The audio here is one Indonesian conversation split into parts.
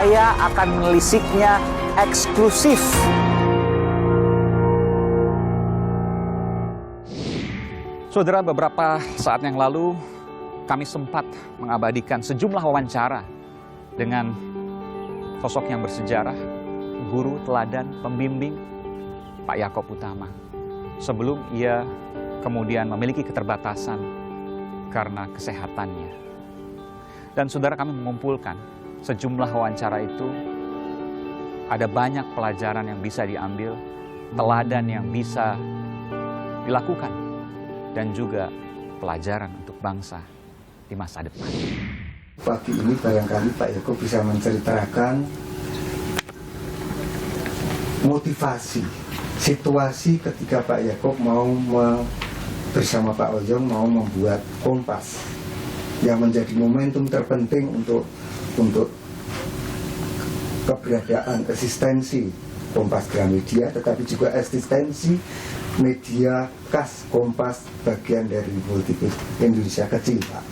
Saya akan menelisiknya eksklusif. Saudara, beberapa saat yang lalu kami sempat mengabadikan sejumlah wawancara dengan sosok yang bersejarah, guru teladan, pembimbing Pak Yaakob Utama. Sebelum ia kemudian memiliki keterbatasan karena kesehatannya. Dan saudara, kami mengumpulkan sejumlah wawancara itu, ada banyak pelajaran yang bisa diambil, teladan yang bisa dilakukan, dan juga pelajaran untuk bangsa di masa depan. Pagi ini barangkali Pak Yaakob bisa menceritakan motivasi, situasi ketika Pak Yaakob bersama Pak Oyong mau membuat Kompas yang menjadi momentum terpenting untuk keberadaan eksistensi Kompas Gramedia, tetapi juga eksistensi media khas Kompas bagian dari Multimedia Indonesia Kecil, Pak.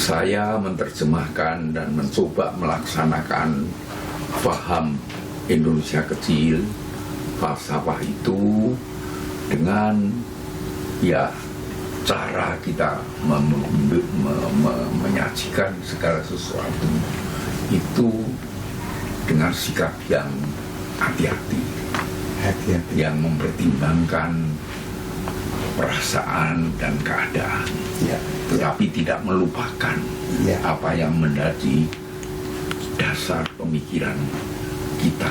Saya menerjemahkan dan mencoba melaksanakan paham Indonesia Kecil, falsafah itu dengan cara kita menyajikan segala sesuatu itu dengan sikap yang hati-hati, yang mempertimbangkan perasaan dan keadaan, tetapi tidak melupakan apa yang menjadi dasar pemikiran kita.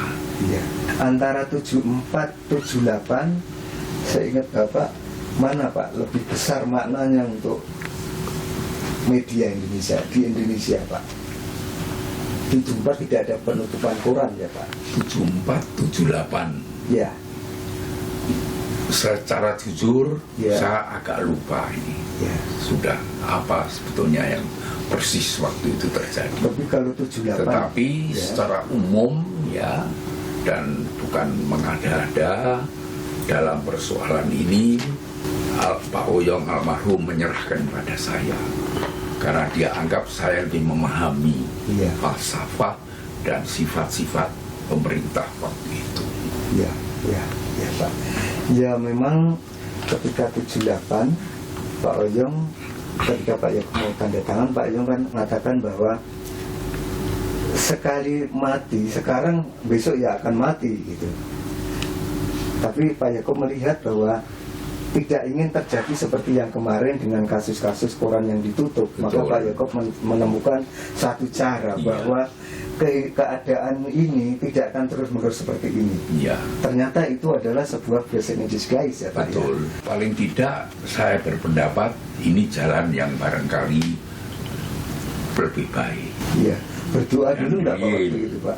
Antara 74, 78, saya ingat Bapak, mana Pak lebih besar maknanya untuk media Indonesia di Indonesia, Pak? Di 74 tidak ada penutupan koran ya, Pak? 74, 78. Ya. Secara jujur, saya agak lupa ini. Sudah apa sebetulnya yang persis waktu itu terjadi. Tapi kalau 78. Tetapi secara umum dan bukan mengada-ada dalam persoalan ini, Pak Oyong almarhum menyerahkan pada saya karena dia anggap saya lebih memahami falsafah dan sifat-sifat pemerintah waktu itu. Ya Pak. Ya memang ketika 78 Pak Oyong, ketika Pak Yaakob mau tanda tangan, Pak Oyong kan mengatakan bahwa sekali mati, sekarang besok ya akan mati gitu. Tapi Pak Yaakob melihat bahwa tidak ingin terjadi seperti yang kemarin dengan kasus-kasus koran yang ditutup. Betul. Maka Pak Yaakob menemukan satu cara bahwa keadaan ini tidak akan terus-menerus seperti ini. Ternyata itu adalah sebuah blessing in disguise ya Pak. Betul. Paling tidak saya berpendapat ini jalan yang barangkali lebih baik. Berdoa dulu enggak Pak waktu itu Pak?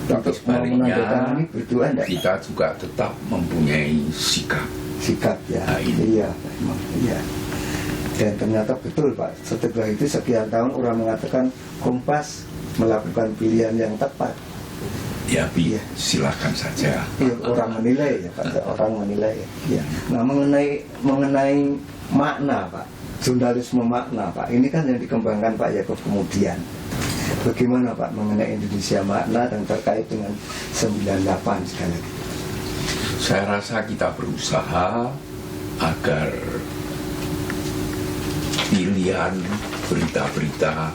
Tapi sebaliknya berdoa enggak? Kita juga tetap mempunyai sikap memang. Dan ternyata betul Pak, setelah itu sekian tahun orang mengatakan Kompas melakukan pilihan yang tepat. Silakan saja. Orang menilai ya Pak, orang menilai Nah mengenai makna Pak, jurnalisme makna Pak, ini kan yang dikembangkan Pak Yaakob kemudian. Bagaimana Pak mengenai Indonesia makna dan terkait dengan 98 sekali lagi? Saya rasa kita berusaha agar pilihan berita-berita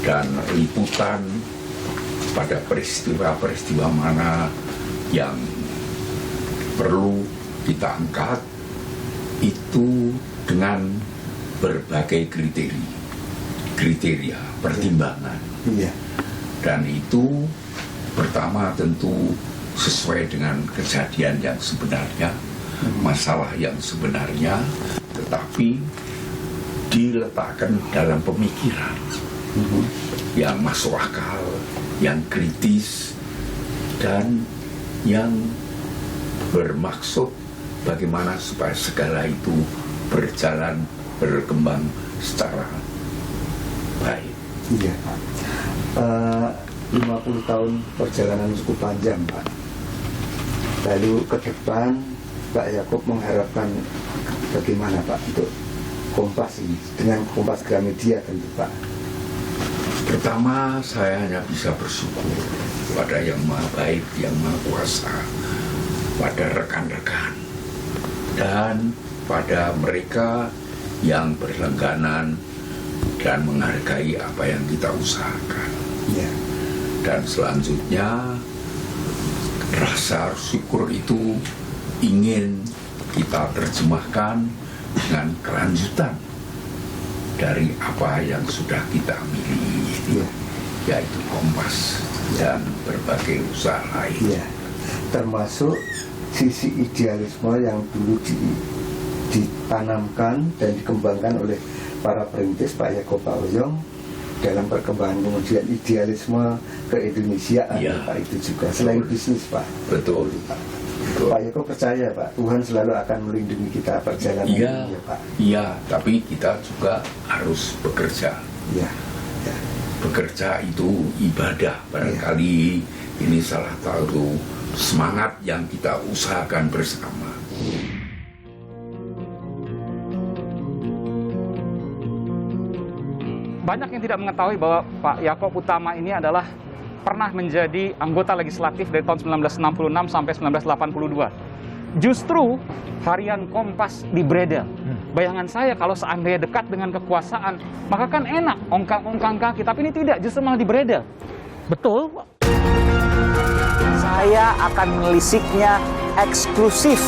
dan liputan pada peristiwa-peristiwa mana yang perlu kita angkat itu dengan berbagai kriteria pertimbangan. Dan itu pertama tentu sesuai dengan kejadian yang sebenarnya, masalah yang sebenarnya, tetapi diletakkan dalam pemikiran yang masuk akal, yang kritis, dan yang bermaksud bagaimana supaya segala itu berkembang secara baik. 50 tahun perjalanan cukup panjang Pak. Lalu ke depan Pak Yaakob mengharapkan bagaimana Pak untuk Kompas ini dengan Kompas Gramedia tentu Pak. Pertama, saya hanya bisa bersyukur pada Yang Maha Baik, Yang Maha Kuasa, pada rekan-rekan, dan pada mereka yang berlangganan dan menghargai apa yang kita usahakan. Ya. Dan selanjutnya, rasa syukur itu ingin kita terjemahkan dengan kelanjutan dari apa yang sudah kita miliki, yaitu Kompas dan berbagai usaha lain. Ya. Termasuk sisi idealisme yang dulu ditanamkan dan dikembangkan oleh para perintis Pak Yakob Pak Oyong dalam perkembangan kemudian idealisme ke-Indonesiaan. Ya. Pak, itu juga selain bisnis Pak. Betul. Pak. Betul. Pak Yakob percaya Pak, Tuhan selalu akan melindungi kita perjalanan Iya, ini ya Pak. iya, tapi kita juga harus bekerja. Ya. Ya. Bekerja itu ibadah. Barangkali ini salah satu semangat yang kita usahakan bersama. Banyak yang tidak mengetahui bahwa Pak Yakob Utama ini adalah pernah menjadi anggota legislatif dari tahun 1966 sampai 1982. Justru harian Kompas di Bredel. Bayangan saya kalau seandainya dekat dengan kekuasaan, maka kan enak ongkang-ongkang kaki. Tapi ini tidak, justru malah di Bredel. Betul. Saya akan melisiknya eksklusif